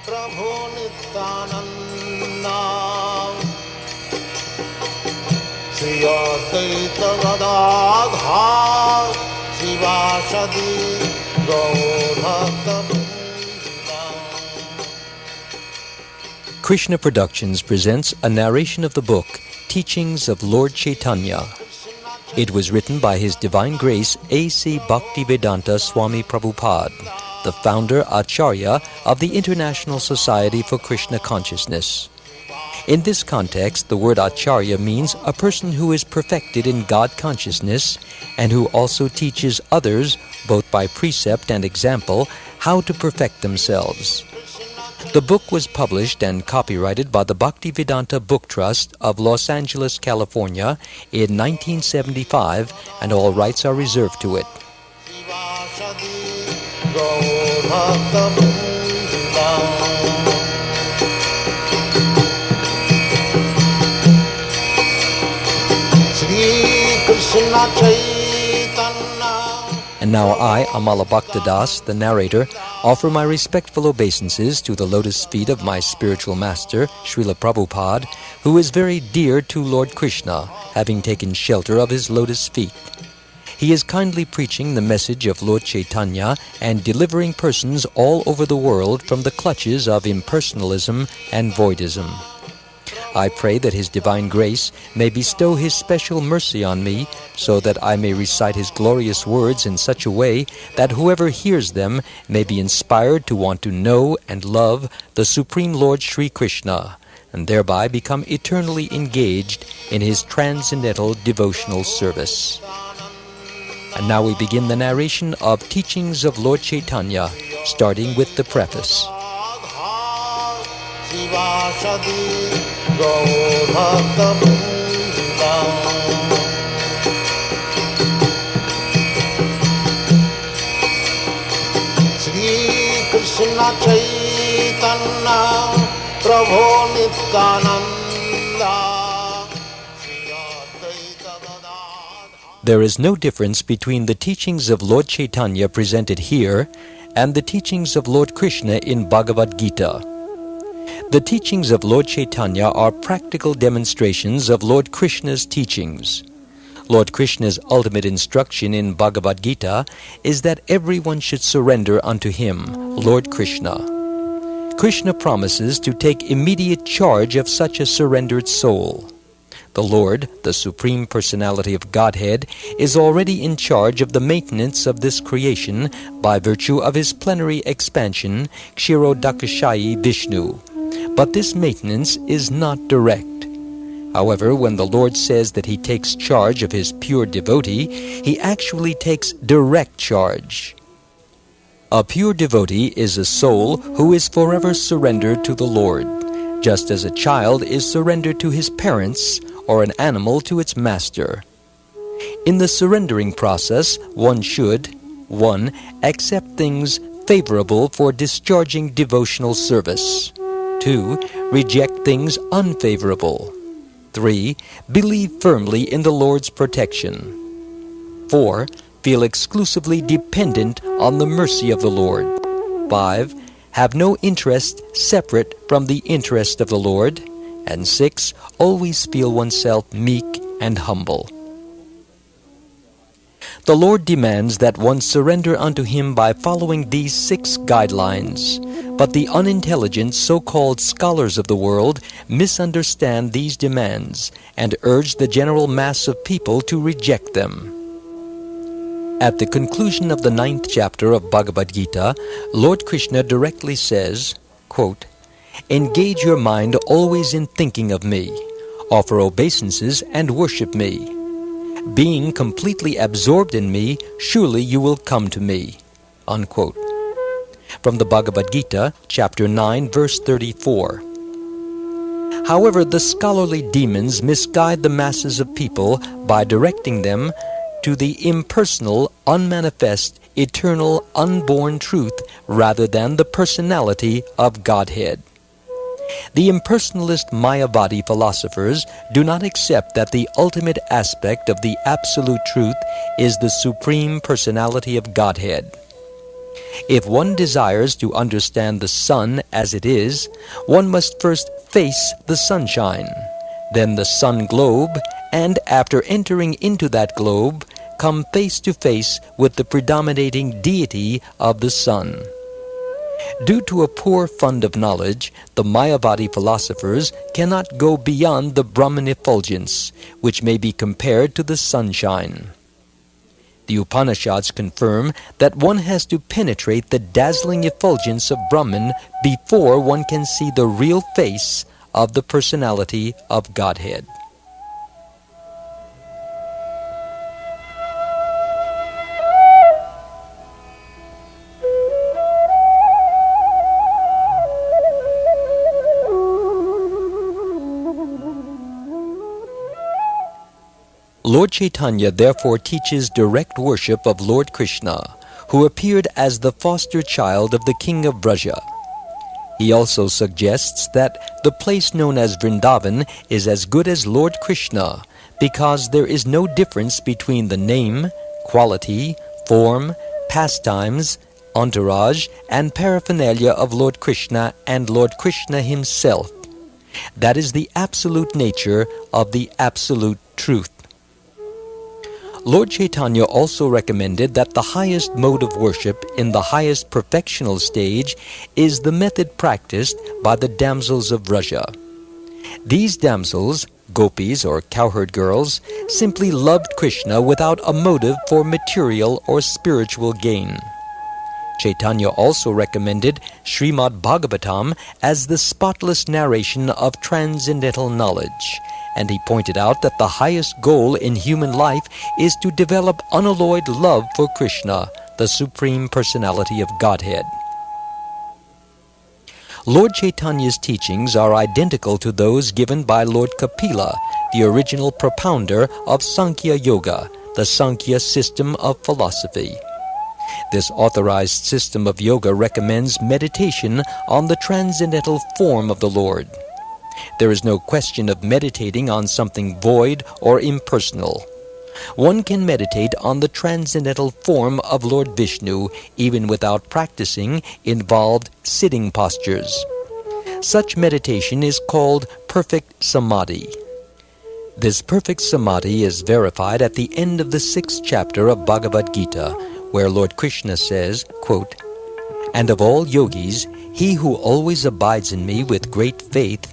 Prabhu Nityananda Sri Advaita Gadadhar Sivasadi Gaur Bhakta. Krishna Productions presents a narration of the book Teachings of Lord Chaitanya. It was written by His Divine Grace A.C. Bhaktivedanta Swami Prabhupada, the founder Acharya of the International Society for Krishna Consciousness. In this context, the word Acharya means a person who is perfected in God consciousness and who also teaches others, both by precept and example, how to perfect themselves. The book was published and copyrighted by the Bhaktivedanta Book Trust of Los Angeles, California in 1975, and all rights are reserved to it. And now I, Amal Bhakta, the narrator, offer my respectful obeisances to the lotus feet of my spiritual master, Srila Prabhupada, who is very dear to Lord Krishna, having taken shelter of his lotus feet. He is kindly preaching the message of Lord Chaitanya and delivering persons all over the world from the clutches of impersonalism and voidism. I pray that His Divine Grace may bestow His special mercy on me, so that I may recite His glorious words in such a way that whoever hears them may be inspired to want to know and love the Supreme Lord Sri Krishna, and thereby become eternally engaged in His transcendental devotional service. And now we begin the narration of Teachings of Lord Chaitanya, starting with the preface. Sri Krishna Chaitanya Prabhu Nityananda. There is no difference between the teachings of Lord Chaitanya presented here and the teachings of Lord Krishna in Bhagavad-gita. The teachings of Lord Chaitanya are practical demonstrations of Lord Krishna's teachings. Lord Krishna's ultimate instruction in Bhagavad-gita is that everyone should surrender unto Him, Lord Krishna. Krishna promises to take immediate charge of such a surrendered soul. The Lord, the Supreme Personality of Godhead, is already in charge of the maintenance of this creation by virtue of His plenary expansion, Kshirodakashayi Vishnu. But this maintenance is not direct. However, when the Lord says that He takes charge of His pure devotee, He actually takes direct charge. A pure devotee is a soul who is forever surrendered to the Lord, just as a child is surrendered to his parents or an animal to its master. In the surrendering process, one should 1. Accept things favorable for discharging devotional service. 2. Reject things unfavorable. 3. Believe firmly in the Lord's protection. 4. Feel exclusively dependent on the mercy of the Lord. 5. Have no interest separate from the interest of the Lord. And 6. Always feel oneself meek and humble. The Lord demands that one surrender unto Him by following these 6 guidelines. But the unintelligent so-called scholars of the world misunderstand these demands and urge the general mass of people to reject them. At the conclusion of the 9th chapter of Bhagavad-gita, Lord Krishna directly says, quote, "Engage your mind always in thinking of me, offer obeisances and worship me. Being completely absorbed in me, surely you will come to me." Unquote. From the Bhagavad-gita, chapter 9, verse 34. However, the scholarly demons misguide the masses of people by directing them to the impersonal, unmanifest, eternal, unborn truth rather than the personality of Godhead. The impersonalist Mayavadi philosophers do not accept that the ultimate aspect of the absolute truth is the Supreme Personality of Godhead. If one desires to understand the sun as it is, one must first face the sunshine, then the sun globe, and after entering into that globe, come face to face with the predominating deity of the sun. Due to a poor fund of knowledge, the Mayavadi philosophers cannot go beyond the Brahman effulgence, which may be compared to the sunshine. The Upanishads confirm that one has to penetrate the dazzling effulgence of Brahman before one can see the real face of the personality of Godhead. Lord Chaitanya therefore teaches direct worship of Lord Krishna, who appeared as the foster child of the king of Braja. He also suggests that the place known as Vrindavan is as good as Lord Krishna, because there is no difference between the name, quality, form, pastimes, entourage, and paraphernalia of Lord Krishna and Lord Krishna himself. That is the absolute nature of the absolute truth. Lord Chaitanya also recommended that the highest mode of worship in the highest perfectional stage is the method practiced by the damsels of Vraja. These damsels, gopis or cowherd girls, simply loved Krishna without a motive for material or spiritual gain. Chaitanya also recommended Srimad Bhagavatam as the spotless narration of transcendental knowledge, and he pointed out that the highest goal in human life is to develop unalloyed love for Krishna, the Supreme Personality of Godhead. Lord Chaitanya's teachings are identical to those given by Lord Kapila, the original propounder of Sankhya Yoga, the Sankhya system of philosophy. This authorized system of yoga recommends meditation on the transcendental form of the Lord. There is no question of meditating on something void or impersonal. One can meditate on the transcendental form of Lord Vishnu even without practicing involved sitting postures. Such meditation is called perfect samadhi. This perfect samadhi is verified at the end of the 6th chapter of Bhagavad-gita, where Lord Krishna says, quote, "And of all yogis, he who always abides in me with great faith,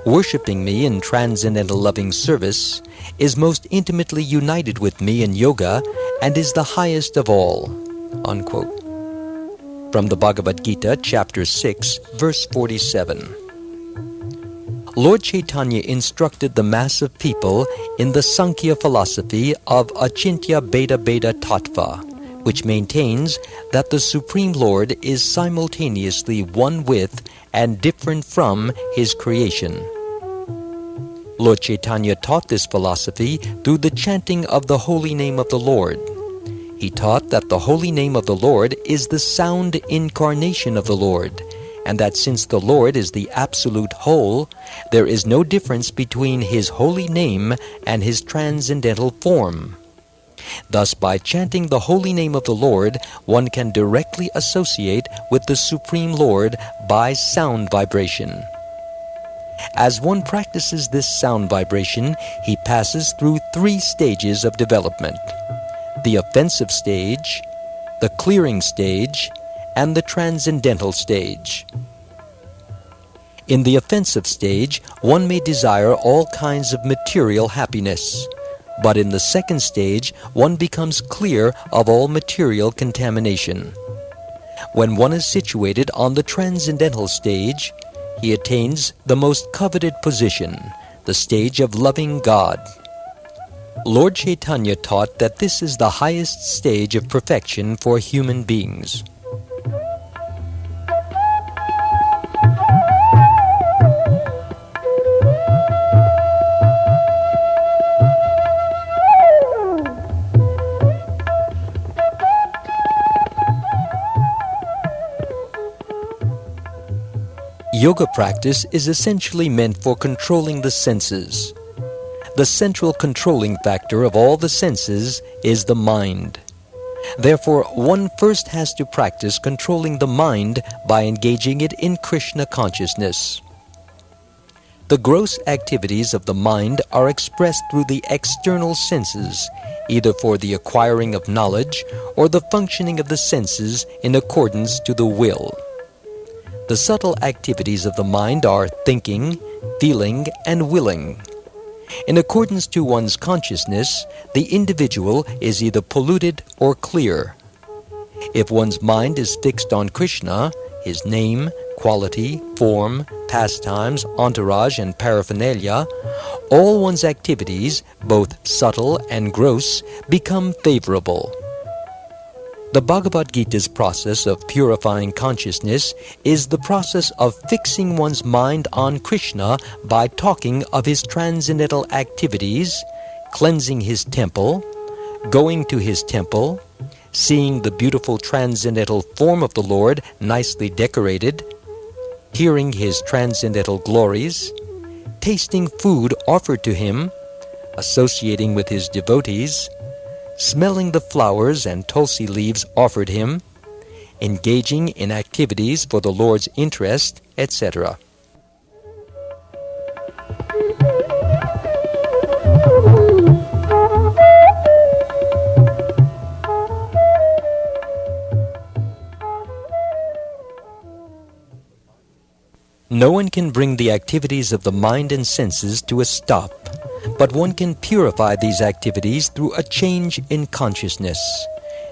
worshipping me in transcendental loving service, is most intimately united with me in yoga and is the highest of all." Unquote. From the Bhagavad-gita, chapter 6, verse 47. Lord Chaitanya instructed the mass of people in the Sankhya philosophy of Achintya Bheda Bheda Tattva, which maintains that the Supreme Lord is simultaneously one with and different from His creation. Lord Chaitanya taught this philosophy through the chanting of the holy name of the Lord. He taught that the holy name of the Lord is the sound incarnation of the Lord, and that since the Lord is the absolute whole, there is no difference between His holy name and His transcendental form. Thus, by chanting the holy name of the Lord, one can directly associate with the Supreme Lord by sound vibration. As one practices this sound vibration, he passes through 3 stages of development: the offensive stage, the clearing stage, and the transcendental stage. In the offensive stage, one may desire all kinds of material happiness. But in the 2nd stage, one becomes clear of all material contamination. When one is situated on the transcendental stage, he attains the most coveted position, the stage of loving God. Lord Chaitanya taught that this is the highest stage of perfection for human beings. Yoga practice is essentially meant for controlling the senses. The central controlling factor of all the senses is the mind. Therefore, one first has to practice controlling the mind by engaging it in Krishna consciousness. The gross activities of the mind are expressed through the external senses, either for the acquiring of knowledge or the functioning of the senses in accordance to the will. The subtle activities of the mind are thinking, feeling, and willing. In accordance to one's consciousness, the individual is either polluted or clear. If one's mind is fixed on Krishna, his name, quality, form, pastimes, entourage, and paraphernalia, all one's activities, both subtle and gross, become favorable. The Bhagavad Gita's process of purifying consciousness is the process of fixing one's mind on Krishna by talking of his transcendental activities, cleansing his temple, going to his temple, seeing the beautiful transcendental form of the Lord nicely decorated, hearing his transcendental glories, tasting food offered to him, associating with his devotees, smelling the flowers and tulsi leaves offered him, engaging in activities for the Lord's interest, etc. No one can bring the activities of the mind and senses to a stop, but one can purify these activities through a change in consciousness.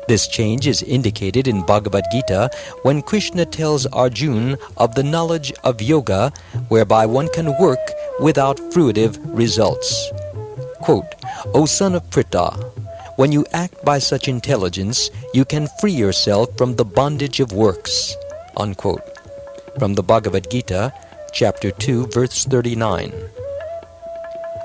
This change is indicated in Bhagavad Gita when Krishna tells Arjuna of the knowledge of yoga whereby one can work without fruitive results. Quote, "O son of Pritha, when you act by such intelligence, you can free yourself from the bondage of works." Unquote. From the Bhagavad Gita, chapter 2, verse 39.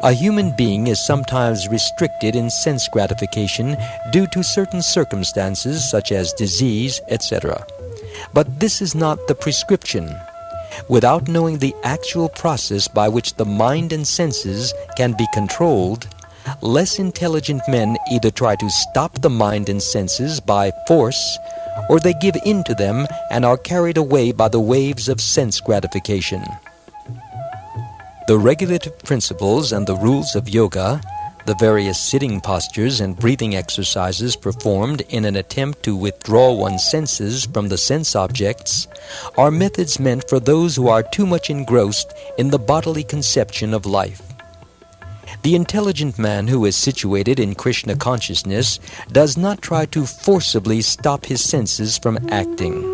A human being is sometimes restricted in sense gratification due to certain circumstances such as disease, etc. But this is not the prescription. Without knowing the actual process by which the mind and senses can be controlled, less intelligent men either try to stop the mind and senses by force, or they give in to them and are carried away by the waves of sense gratification. The regulative principles and the rules of yoga, the various sitting postures and breathing exercises performed in an attempt to withdraw one's senses from the sense objects, are methods meant for those who are too much engrossed in the bodily conception of life. The intelligent man who is situated in Krishna consciousness does not try to forcibly stop his senses from acting.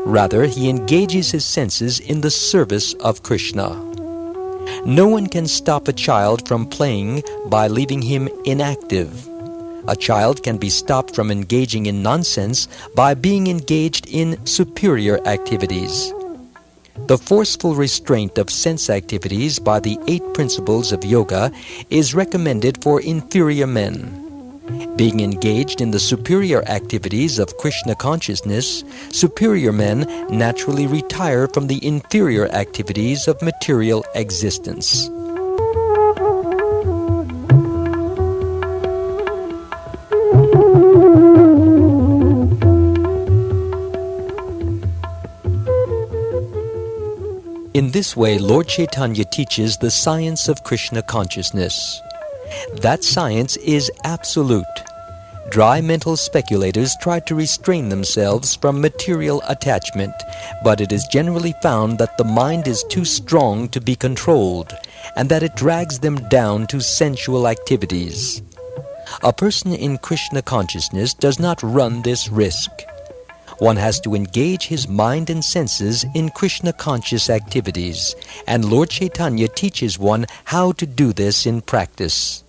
Rather, he engages his senses in the service of Krishna. No one can stop a child from playing by leaving him inactive. A child can be stopped from engaging in nonsense by being engaged in superior activities. The forceful restraint of sense activities by the 8 principles of yoga is recommended for inferior men. Being engaged in the superior activities of Krishna consciousness, superior men naturally retire from the inferior activities of material existence. In this way, Lord Chaitanya teaches the science of Krishna consciousness. That science is absolute. Dry mental speculators try to restrain themselves from material attachment, but it is generally found that the mind is too strong to be controlled, and that it drags them down to sensual activities. A person in Krishna consciousness does not run this risk. One has to engage his mind and senses in Krishna-conscious activities, and Lord Chaitanya teaches one how to do this in practice.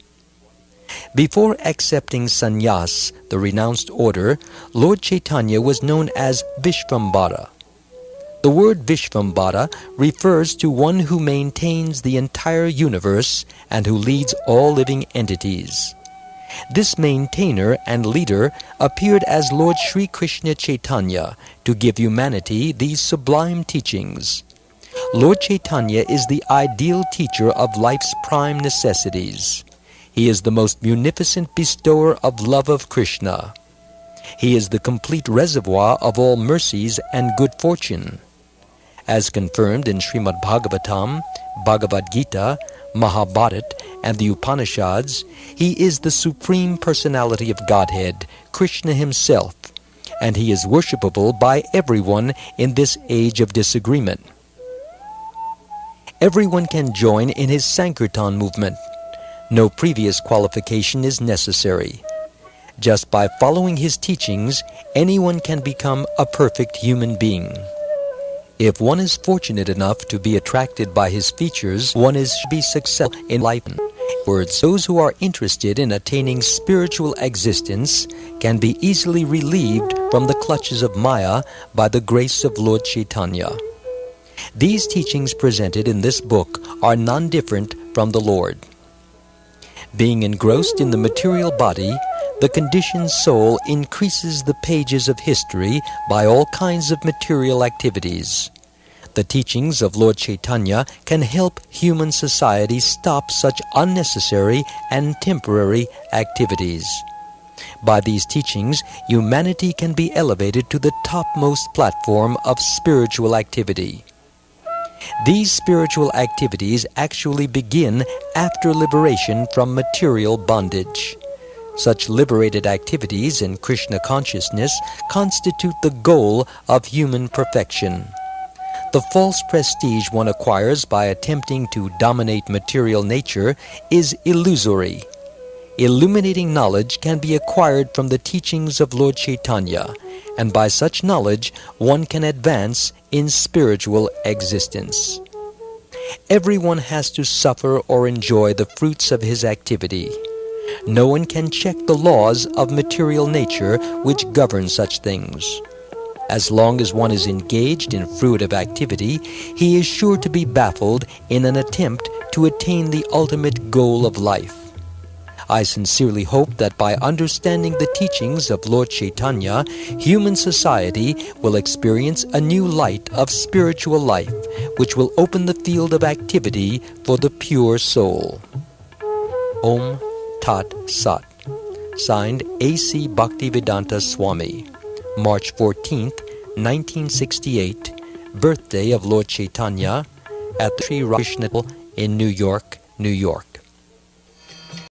Before accepting sannyas, the renounced order, Lord Chaitanya was known as Vishvambara. The word Vishvambara refers to one who maintains the entire universe and who leads all living entities. This maintainer and leader appeared as Lord Sri Krishna Chaitanya to give humanity these sublime teachings. Lord Chaitanya is the ideal teacher of life's prime necessities. He is the most munificent bestower of love of Krishna. He is the complete reservoir of all mercies and good fortune. As confirmed in Srimad Bhagavatam, Bhagavad-gita, Mahabharata, and the Upanishads, he is the Supreme Personality of Godhead, Krishna himself, and he is worshipable by everyone in this age of disagreement. Everyone can join in his Sankirtan movement. No previous qualification is necessary. Just by following his teachings, anyone can become a perfect human being. If one is fortunate enough to be attracted by his features, one is to be successful in life. In words, those who are interested in attaining spiritual existence can be easily relieved from the clutches of Maya by the grace of Lord Chaitanya. These teachings presented in this book are none different from the Lord. Being engrossed in the material body, the conditioned soul increases the pages of history by all kinds of material activities. The teachings of Lord Chaitanya can help human society stop such unnecessary and temporary activities. By these teachings, humanity can be elevated to the topmost platform of spiritual activity. These spiritual activities actually begin after liberation from material bondage. Such liberated activities in Krishna consciousness constitute the goal of human perfection. The false prestige one acquires by attempting to dominate material nature is illusory. Illuminating knowledge can be acquired from the teachings of Lord Chaitanya, and by such knowledge one can advance in spiritual existence. Everyone has to suffer or enjoy the fruits of his activity. No one can check the laws of material nature which govern such things. As long as one is engaged in fruitive activity, he is sure to be baffled in an attempt to attain the ultimate goal of life. I sincerely hope that by understanding the teachings of Lord Chaitanya, human society will experience a new light of spiritual life, which will open the field of activity for the pure soul. Om Tat Sat. Signed, A.C. Bhaktivedanta Swami. March 14th, 1968, birthday of Lord Chaitanya at the Sri Krishna Temple in New York, New York.